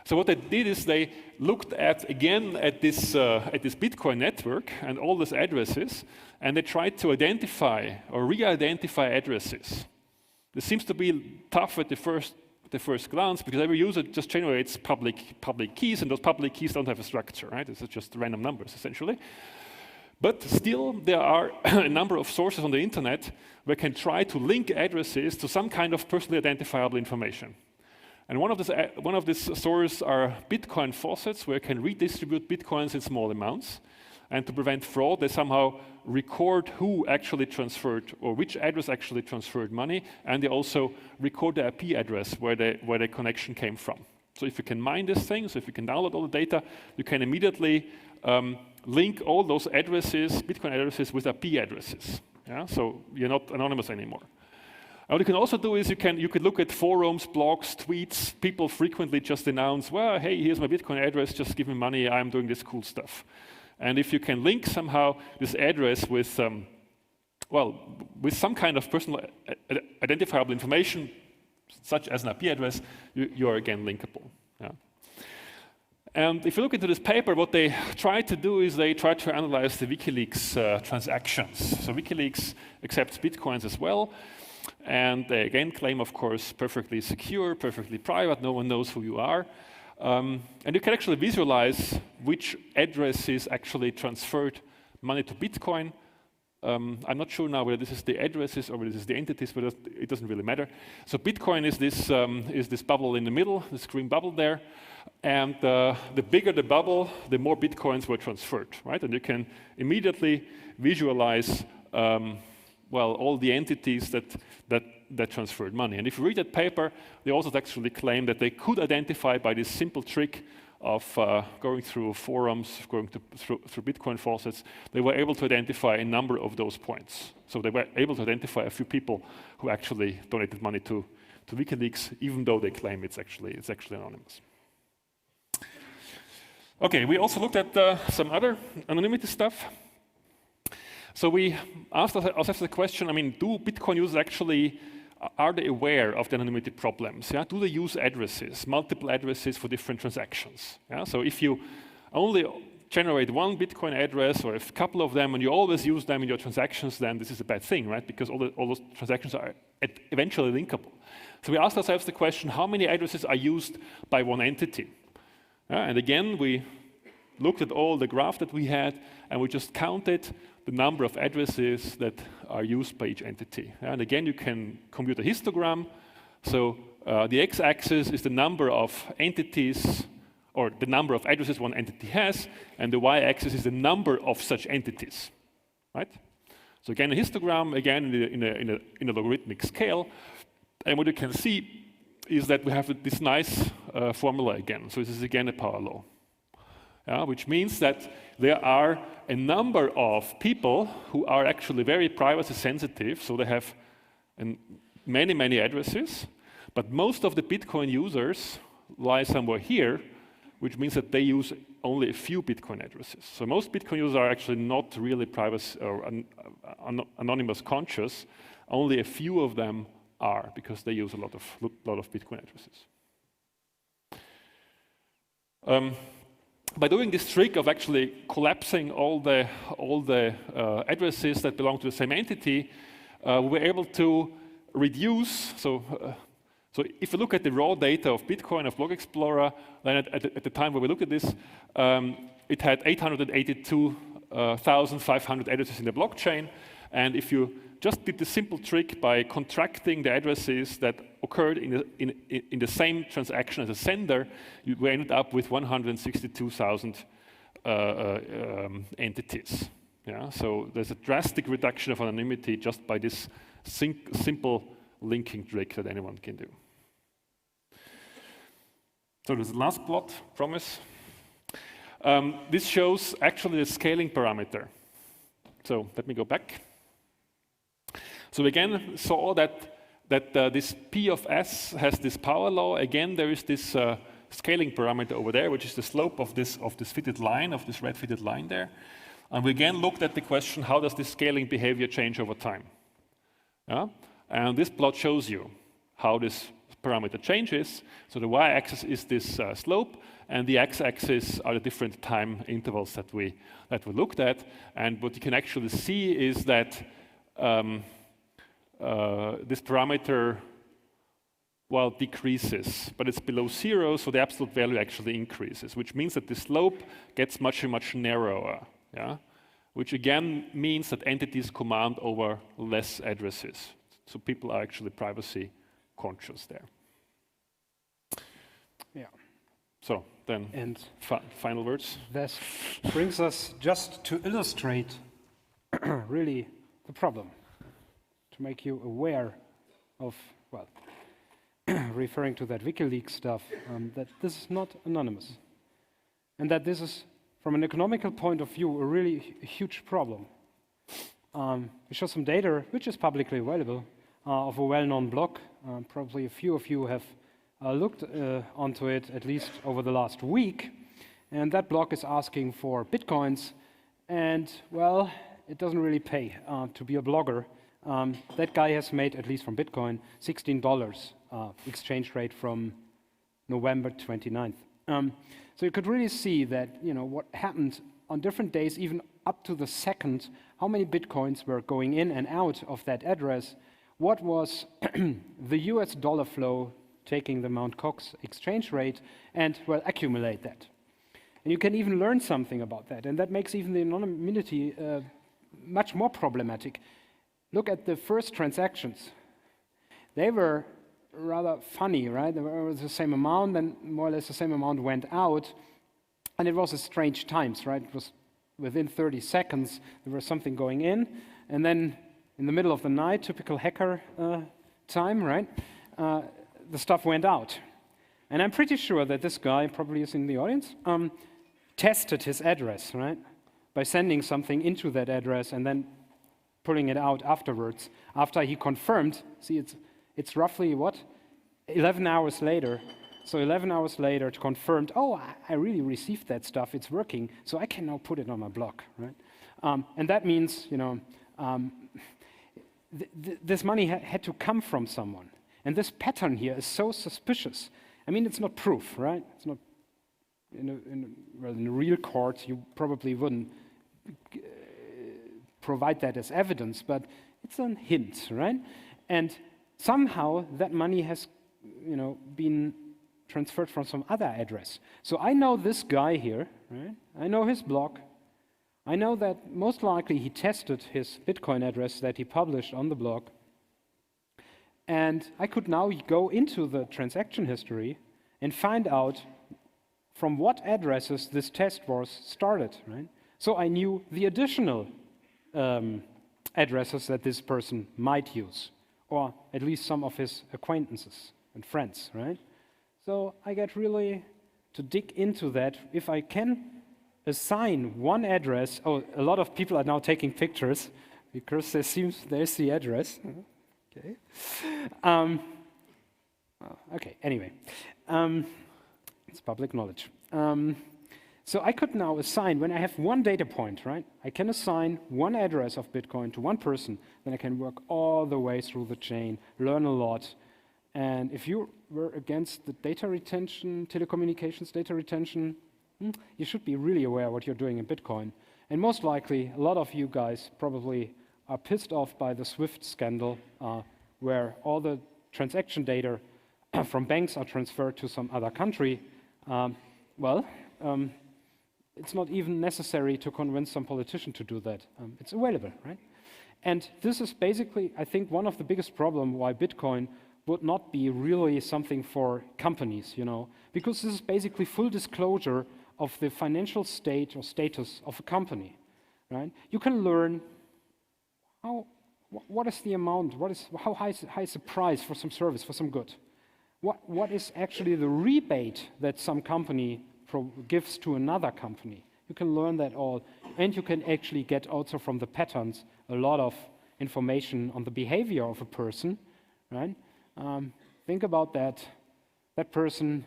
So what they did is they looked at this Bitcoin network and all these addresses, and they tried to identify or re-identify addresses. This seems to be tough at the first glance, because every user just generates public keys, and those public keys don't have a structure, right? This is just random numbers, essentially. But still, there are a number of sources on the internet where can try to link addresses to some kind of personally identifiable information. And one of these sources are Bitcoin faucets, where you can redistribute Bitcoins in small amounts. And to prevent fraud, they somehow record who actually transferred, or which address actually transferred money, and they also record the IP address where the connection came from. So if you can mine this thing, so if you can download all the data, you can immediately link all those addresses, Bitcoin addresses, with IP addresses. Yeah? So you're not anonymous anymore. And what you can also do is you could look at forums, blogs, tweets. People frequently just announce, well, hey, here's my Bitcoin address, just give me money, I'm doing this cool stuff. And if you can link somehow this address with, with some kind of personal identifiable information, such as an IP address, you are again linkable. Yeah. And if you look into this paper, what they try to do is they try to analyze the WikiLeaks transactions. So WikiLeaks accepts Bitcoins as well. And they again claim, of course, perfectly secure, perfectly private, no one knows who you are. And you can actually visualize which addresses actually transferred money to Bitcoin. I'm not sure now whether this is the addresses or whether this is the entities, but it doesn't really matter. So Bitcoin is this bubble in the middle, this green bubble there. And the bigger the bubble, the more Bitcoins were transferred, right? And you can immediately visualize all the entities that transferred money. And if you read that paper, they also actually claim that they could identify by this simple trick of going through forums, through Bitcoin faucets, they were able to identify a number of those points. So they were able to identify a few people who actually donated money to WikiLeaks, even though they claim it's actually anonymous. Okay, we also looked at some other anonymity stuff. So we asked ourselves the question, do Bitcoin users actually, are they aware of the anonymity problems? Yeah? Do they use addresses, multiple addresses for different transactions? Yeah? So if you only generate one Bitcoin address or a couple of them and you always use them in your transactions, then this is a bad thing, right? Because all those transactions are eventually linkable. So we asked ourselves the question, how many addresses are used by one entity? And again, we looked at all the graph that we had, and we just counted the number of addresses that are used by each entity. And again, you can compute a histogram. So the x-axis is the number of entities, or the number of addresses one entity has, and the y-axis is the number of such entities, right? So again, a histogram, again, in a logarithmic scale. And what you can see is that we have this nice formula again. So this is again a power law, which means that there are a number of people who are actually very privacy sensitive, so they have many, many addresses, but most of the Bitcoin users lie somewhere here, which means that they use only a few Bitcoin addresses. So most Bitcoin users are actually not really privacy or anonymous conscious. Only a few of them are, because they use a lot of Bitcoin addresses. By doing this trick of actually collapsing all the addresses that belong to the same entity, we were able to reduce. So if you look at the raw data of Bitcoin, of Block Explorer, then at the time when we looked at this, it had 882,500 addresses in the blockchain. And if you just did the simple trick by contracting the addresses that occurred in the same transaction as a sender, we ended up with 162,000 entities. Yeah? So there's a drastic reduction of anonymity just by this simple linking trick that anyone can do. So there's the last plot, promise. This shows actually the scaling parameter. So let me go back. So we again saw that this P of S has this power law. Again, there is this scaling parameter over there, which is the slope of this fitted line, of this red fitted line there. And we again looked at the question, how does this scaling behavior change over time? Yeah? And this plot shows you how this parameter changes. So the y-axis is this slope, and the x-axis are the different time intervals that we looked at. And what you can actually see is that this parameter, decreases, but it's below zero, so the absolute value actually increases, which means that the slope gets much, much narrower, yeah? Which again means that entities command over less addresses. So people are actually privacy conscious there. Yeah. So then, final words. This brings us just to illustrate really the problem, to make you aware of, referring to that WikiLeaks stuff, that this is not anonymous. And that this is, from an economical point of view, a really huge problem. We show some data, which is publicly available, of a well-known blog. Probably a few of you have looked onto it, at least over the last week. And that blog is asking for Bitcoins. And, it doesn't really pay to be a blogger. That guy has made, at least from Bitcoin, $16 exchange rate from November 29th. So you could really see that, what happened on different days, even up to the second, how many bitcoins were going in and out of that address, what was the US dollar flow taking the Mt. Gox exchange rate, and, well, accumulate that. And you can even learn something about that, and that makes even the anonymity much more problematic. Look at the first transactions. They were rather funny, right? They were the same amount, and more or less the same amount went out, and it was a strange times, right? It was within 30 seconds, there was something going in, and then in the middle of the night, typical hacker time, right? The stuff went out. And I'm pretty sure that this guy, probably is in the audience, tested his address, right? By sending something into that address and then pulling it out afterwards. After he confirmed, see, it's roughly what? 11 hours later. So 11 hours later, it confirmed, oh, I really received that stuff, it's working, so I can now put it on my blog, right? And that means, this money had to come from someone. And this pattern here is so suspicious. I mean, it's not proof, right? It's not, in a real court, you probably wouldn't provide that as evidence, but it's a hint, right? And somehow that money has, been transferred from some other address. So I know this guy here, right? I know his blog. I know that most likely he tested his Bitcoin address that he published on the blog. And I could now go into the transaction history and find out from what addresses this test was started, right? So I knew the additional addresses that this person might use, or at least some of his acquaintances and friends, right? So I get really to dig into that. If I can assign one address, a lot of people are now taking pictures because there's the address. Okay. Okay, anyway. It's public knowledge. So I could now assign, when I have one data point, right? I can assign one address of Bitcoin to one person, then I can work all the way through the chain, learn a lot. And if you were against the data retention, telecommunications data retention, you should be really aware what you're doing in Bitcoin. And most likely, a lot of you guys probably are pissed off by the SWIFT scandal, where all the transaction data from banks are transferred to some other country. It's not even necessary to convince some politician to do that. It's available, right? And this is basically, I think, one of the biggest problems why Bitcoin would not be really something for companies, because this is basically full disclosure of the financial state or status of a company, right? You can learn what is the amount, how high is the price for some service, for some good? What is actually the rebate that some company gives to another company? You can learn that all, and you can actually get also from the patterns a lot of information on the behavior of a person, right? Think about that. That person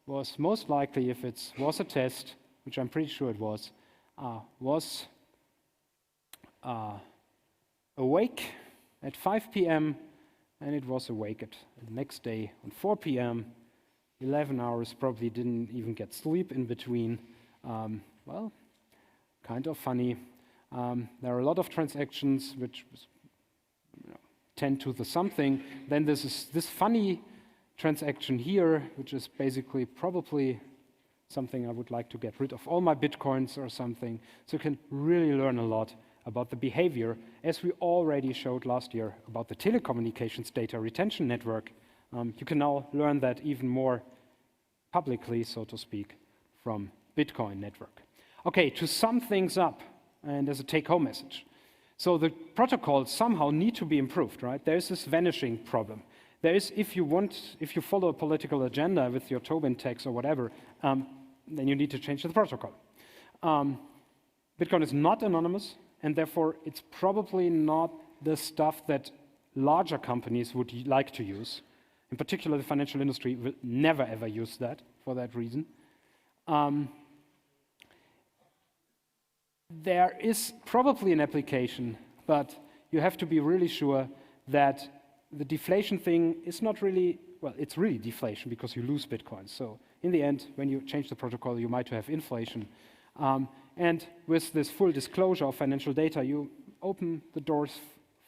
was most likely, if it was a test, which I'm pretty sure it was awake at 5 p.m. and it was awake at the next day on 4 p.m. 11 hours, probably didn't even get sleep in between. Well, kind of funny. There are a lot of transactions which 10 to the something. Then this funny transaction here, which is basically probably something I would like to get rid of all my Bitcoins or something. So you can really learn a lot about the behavior, as we already showed last year about the telecommunications data retention network. You can now learn that even more publicly, so to speak, from Bitcoin network. Okay, to sum things up, and as a take-home message. So the protocols somehow need to be improved, right? There's this vanishing problem. There is, if you follow a political agenda with your Tobin tax or whatever, then you need to change the protocol. Bitcoin is not anonymous, and therefore it's probably not the stuff that larger companies would like to use. In particular, the financial industry will never ever use that for that reason. There is probably an application, but you have to be really sure that the deflation thing is not really, well, it's really deflation because you lose Bitcoin. So in the end, when you change the protocol, you might have inflation. And with this full disclosure of financial data, you open the doors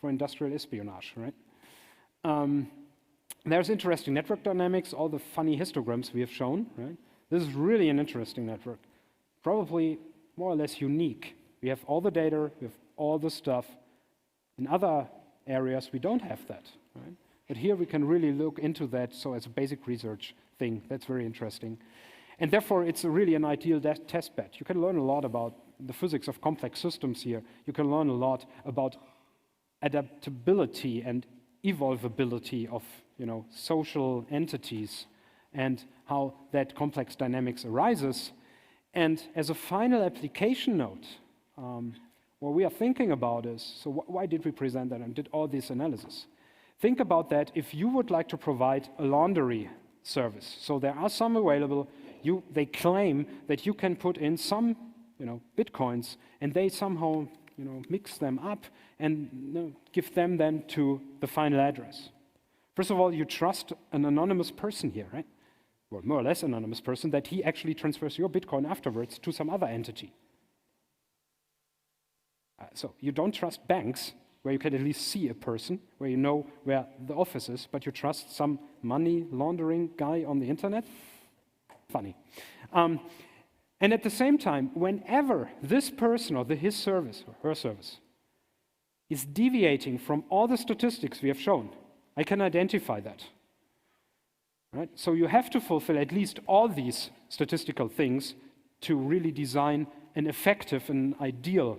for industrial espionage, right? There's interesting network dynamics, all the funny histograms we have shown, right? This is really an interesting network, probably more or less unique. We have all the data, we have all the stuff. In other areas, we don't have that, right? But here we can really look into that, so as a basic research thing, that's very interesting. And therefore, it's really an ideal test bed. You can learn a lot about the physics of complex systems here. You can learn a lot about adaptability and evolvability of social entities and how that complex dynamics arises. And as a final application note, what we are thinking about is, so why did we present that and did all this analysis? Think about that if you would like to provide a laundry service. So there are some available. They claim that you can put in some bitcoins, and they somehow mix them up and give them then to the final address. First of all, you trust an anonymous person here, right? Well, more or less anonymous person, that he actually transfers your Bitcoin afterwards to some other entity. So you don't trust banks, where you can at least see a person, where you know where the office is, but you trust some money laundering guy on the internet? Funny. And at the same time, whenever this person or his service or her service is deviating from all the statistics we have shown, I can identify that. Right? So you have to fulfill at least all these statistical things to really design an effective and ideal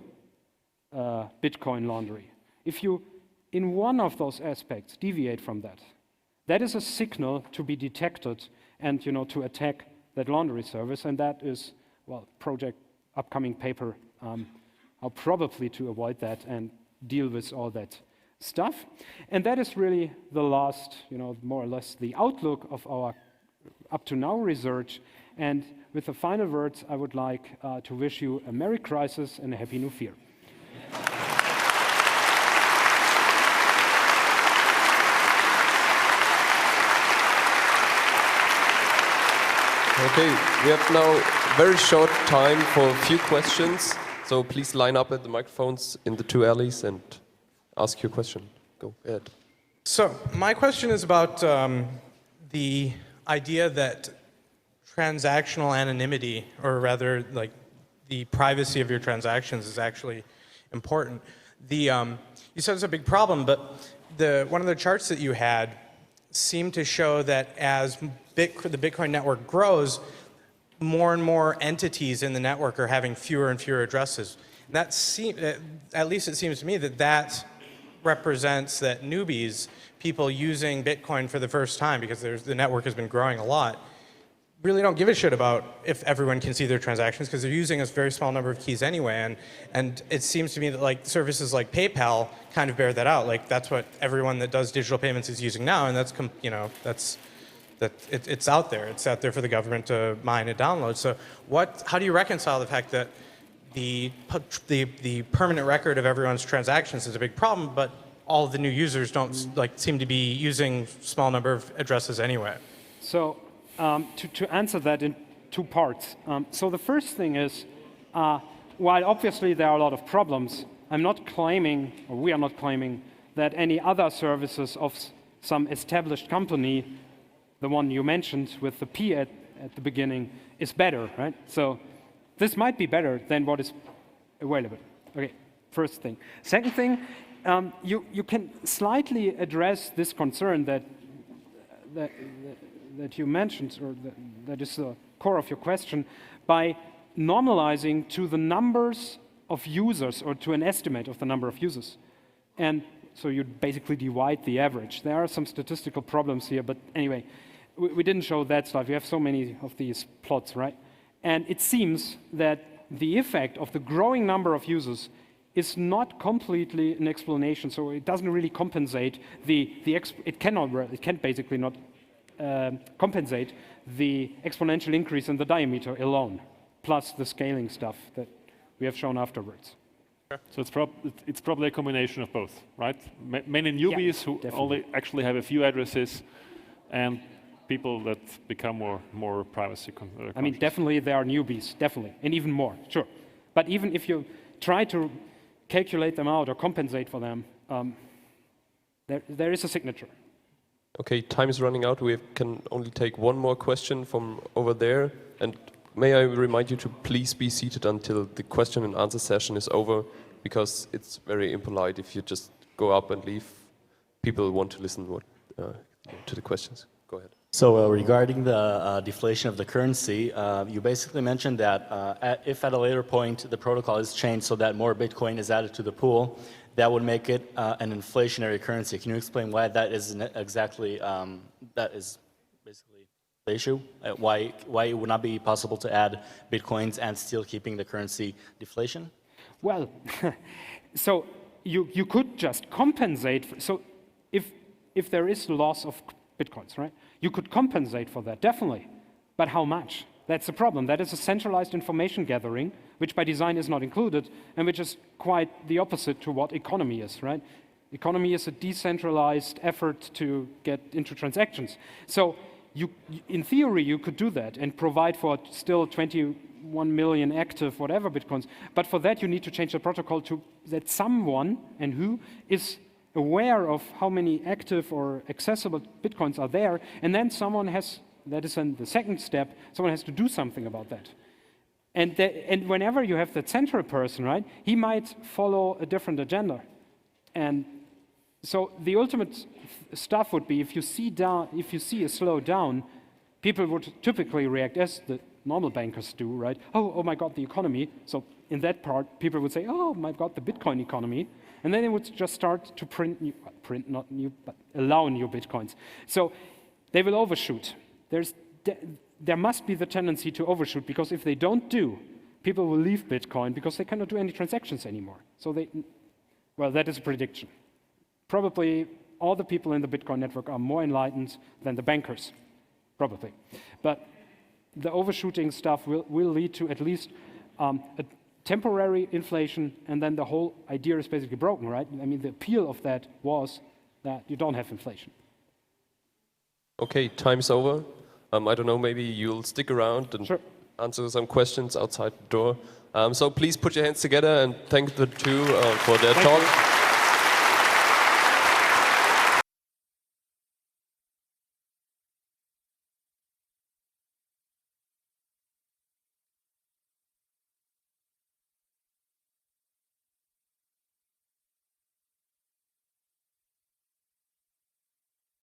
Bitcoin laundry. If you, in one of those aspects, deviate from that, that is a signal to be detected and to attack that laundry service, and that is, well, project upcoming paper, how probably to avoid that and deal with all that stuff. And that is really the last, more or less the outlook of our up to now research. And with the final words, I would like to wish you a Merry Crisis and a Happy New Year. Okay, we have now very short time for a few questions, so please line up at the microphones in the two alleys and ask your question. Go ahead. So my question is about the idea that transactional anonymity, or rather like the privacy of your transactions, is actually important. You said it's a big problem, but one of the charts that you had seemed to show that as the Bitcoin network grows, more and more entities in the network are having fewer and fewer addresses. And at least it seems to me that represents that newbies, people using Bitcoin for the first time, because the network has been growing a lot, really don't give a shit about if everyone can see their transactions, because they're using a very small number of keys anyway. And it seems to me that like services like PayPal kind of bear that out. Like that's what everyone that does digital payments is using now, and it's out there. It's out there for the government to mine and download. So how do you reconcile the fact that the permanent record of everyone's transactions is a big problem, but all of the new users don't seem to be using small number of addresses anyway? So to answer that in two parts. So the first thing is, while obviously there are a lot of problems, I'm not claiming, or we are not claiming, that any other services of some established company, the one you mentioned with the P at the beginning, is better, right? So this might be better than what is available. Okay, first thing. Second thing, you can slightly address this concern that you mentioned, or that is the core of your question, by normalizing to the numbers of users, or to an estimate of the number of users. And so you basically divide the average. There are some statistical problems here, but anyway, we didn't show that slide. We have so many of these plots, right? And it seems that the effect of the growing number of users is not completely an explanation, so it doesn't really compensate it can basically not compensate the exponential increase in the diameter alone, plus the scaling stuff that we have shown afterwards. So it's probably a combination of both, right? Many newbies who only actually have a few addresses, and people that become more privacy conscious? I mean, definitely there are newbies, definitely, and even more, sure. But even if you try to calculate them out or compensate for them, there is a signature. Okay, time is running out. We can only take one more question from over there. And may I remind you to please be seated until the question and answer session is over, because it's very impolite if you just go up and leave. People want to listen to the questions. Go ahead. So regarding the deflation of the currency, you basically mentioned that if at a later point the protocol is changed so that more Bitcoin is added to the pool, that would make it an inflationary currency. Can you explain why that isn't exactly, that is basically the issue? Why it would not be possible to add Bitcoins and still keeping the currency deflation? Well, so you could just compensate. So if there is loss of Bitcoins, right? You could compensate for that, definitely. But how much? That's the problem. That is a centralized information gathering, which by design is not included, and which is quite the opposite to what economy is, right? Economy is a decentralized effort to get into transactions. So in theory, you could do that and provide for still 21 million active whatever Bitcoins. But for that, you need to change the protocol to that someone, and who, is aware of how many active or accessible Bitcoins are there, and then someone has, that is then the second step, someone has to do something about that. And whenever you have that central person, right, he might follow a different agenda. And so the ultimate stuff would be, if you see a slowdown, people would typically react as the normal bankers do, right? Oh my God, the economy. So in that part, people would say, oh my God, the Bitcoin economy. And then they would just start to allow new Bitcoins. So they will overshoot. There must be the tendency to overshoot, because if they don't do, people will leave Bitcoin because they cannot do any transactions anymore. So that is a prediction. Probably all the people in the Bitcoin network are more enlightened than the bankers, probably. But the overshooting stuff will lead to at least a temporary inflation, and then the whole idea is basically broken, right? I mean, the appeal of that was that you don't have inflation. Okay, time's over. I don't know, maybe you'll stick around and Sure. answer some questions outside the door. So please put your hands together and thank the two for their talk.